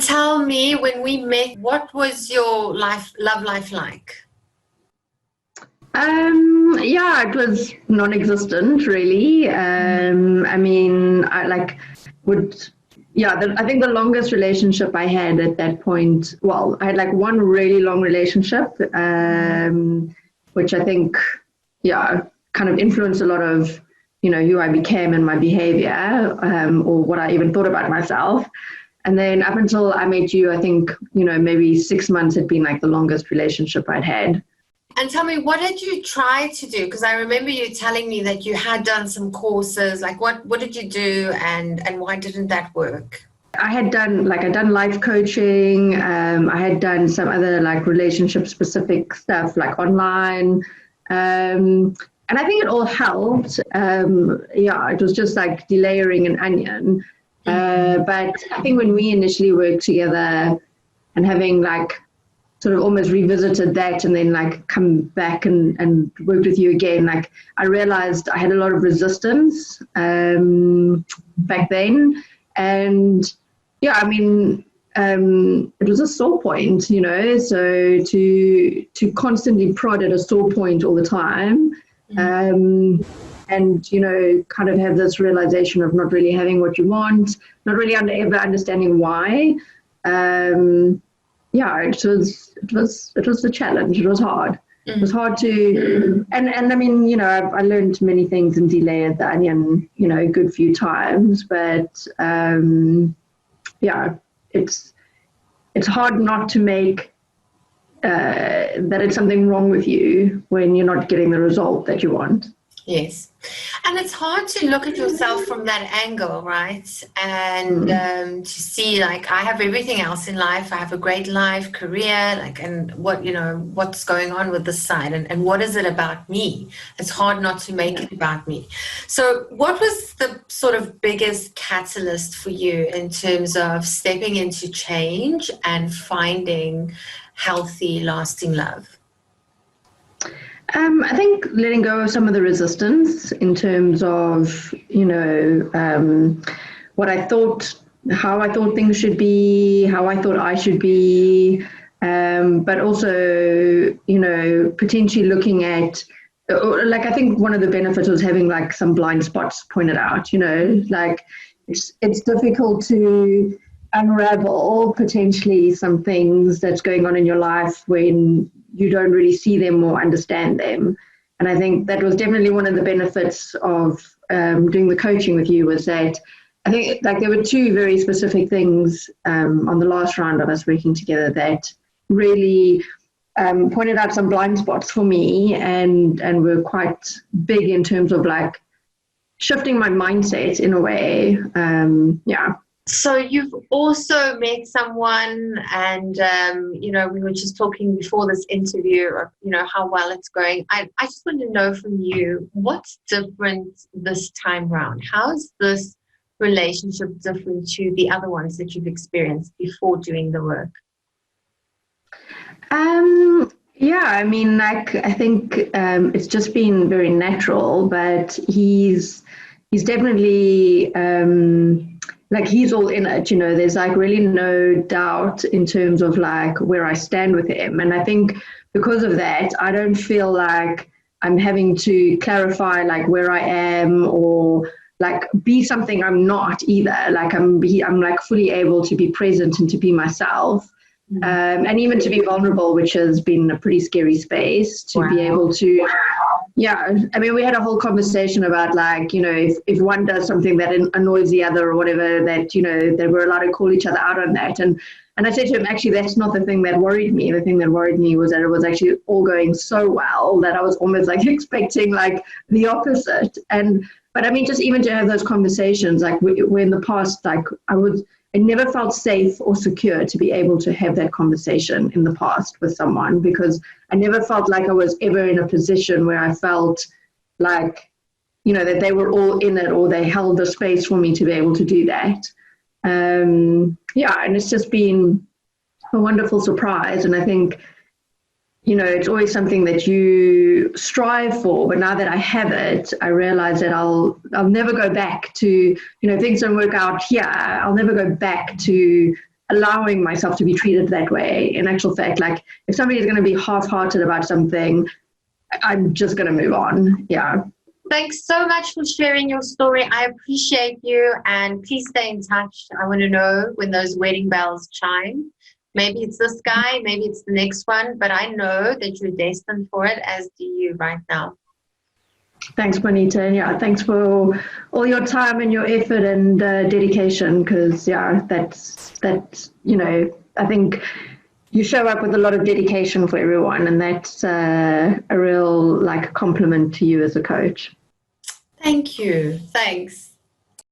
tell me, when we met, what was your love life like? Yeah, it was non-existent, really. I mean, I think the longest relationship I had at that point, well, I had like one really long relationship, which I think, kind of influenced a lot of, who I became and my behavior, or what I even thought about myself. And then up until I met you, I think, maybe 6 months had been like the longest relationship I'd had. And tell me, what did you try to do? Because I remember you telling me that you had done some courses. Like, what did you do, and why didn't that work? I had done life coaching. I had done some other like relationship specific stuff like online. And I think it all helped. It was just like delayering an onion. But I think when we initially worked together and having like sort of almost revisited that and then like come back and worked with you again, like I realized I had a lot of resistance back then. And I mean, it was a sore point, so to constantly prod at a sore point all the time, and kind of have this realization of not really having what you want, not really ever understanding why. It was the challenge. It was hard. It was hard to, and I mean, I learned many things and delayed the onion, a good few times, but it's hard not to make that it's something wrong with you when you're not getting the result that you want. Yes. And it's hard to look at yourself from that angle, right? And to see, like, I have everything else in life. I have a great life, career, like, and what's going on with this side, and what is it about me? It's hard not to make it about me. So what was the sort of biggest catalyst for you in terms of stepping into change and finding healthy, lasting love? I think letting go of some of the resistance in terms of, what I thought, how I thought things should be, how I thought I should be, but also, potentially looking at, like, I think one of the benefits was having like some blind spots pointed out, like it's difficult to unravel potentially some things that's going on in your life when you don't really see them or understand them. And I think that was definitely one of the benefits of doing the coaching with you, was that I think like there were two very specific things on the last round of us working together that really pointed out some blind spots for me and were quite big in terms of like shifting my mindset in a way. So you've also met someone, and we were just talking before this interview of how well it's going. I just want to know from you, what's different this time round? How is this relationship different to the other ones that you've experienced before doing the work? I mean, like, I think it's just been very natural, but he's definitely like he's all in it, there's like really no doubt in terms of like where I stand with him. And I think because of that, I don't feel like I'm having to clarify like where I am or like be something I'm not either. Like I'm like fully able to be present and to be myself. And even to be vulnerable, which has been a pretty scary space to be able to, I mean, we had a whole conversation about like, if one does something that annoys the other or whatever, that, that we're allowed to call each other out on that. And I said to him, actually, that's not the thing that worried me. The thing that worried me was that it was actually all going so well that I was almost like expecting like the opposite. But I mean, just even to have those conversations, like we in the past, like I never felt safe or secure to be able to have that conversation in the past with someone, because I never felt like I was ever in a position where I felt like, that they were all in it or they held the space for me to be able to do that. And it's just been a wonderful surprise. And I think, it's always something that you strive for, but now that I have it, I realize that I'll never go back to, things don't work out here. I'll never go back to allowing myself to be treated that way. In actual fact, like if somebody is going to be half-hearted about something, I'm just going to move on. Yeah. Thanks so much for sharing your story. I appreciate you, and please stay in touch. I want to know when those wedding bells chime. Maybe it's this guy, maybe it's the next one, but I know that you're destined for it, as do you right now. Thanks, Bonita. And yeah, thanks for all your time and your effort and dedication, because yeah, that's I think you show up with a lot of dedication for everyone, and that's a real compliment to you as a coach. Thank you. Thanks.